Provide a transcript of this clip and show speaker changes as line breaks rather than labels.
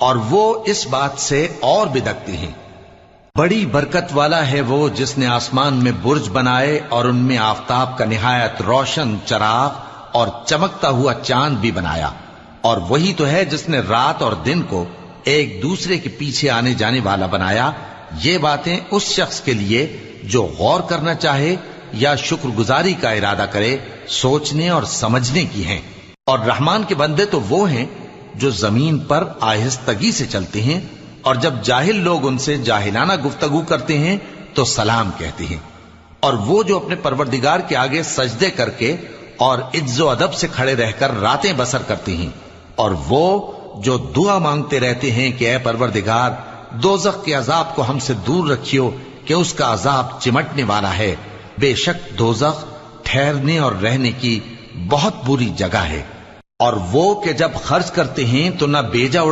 اور وہ اس بات سے اور بدکتے ہیں۔ بڑی برکت والا ہے وہ جس نے آسمان میں برج بنائے اور ان میں آفتاب کا نہایت روشن چراغ اور چمکتا ہوا چاند بھی بنایا، اور وہی تو ہے جس نے رات اور دن کو ایک دوسرے کے پیچھے آنے جانے والا بنایا۔ یہ باتیں اس شخص کے لیے جو غور کرنا چاہے یا شکر گزاری کا ارادہ کرے سوچنے اور سمجھنے کی ہیں۔ اور رحمان کے بندے تو وہ ہیں جو زمین پر آہستگی سے چلتے ہیں، اور جب جاہل لوگ ان سے جاہلانہ گفتگو کرتے ہیں تو سلام کہتے ہیں۔ اور وہ جو اپنے پروردگار کے آگے سجدے کر کے اور عز و ادب سے کھڑے رہ کر راتیں بسر کرتے ہیں، اور وہ جو دعا مانگتے رہتے ہیں کہ اے پروردگار دوزخ کے عذاب کو ہم سے دور رکھیو کہ اس کا عذاب چمٹنے والا ہے۔ بے شک دوزخ ٹھہرنے اور رہنے کی بہت بری جگہ ہے۔ اور وہ کہ جب خرچ کرتے ہیں تو نہ بیجا اڑا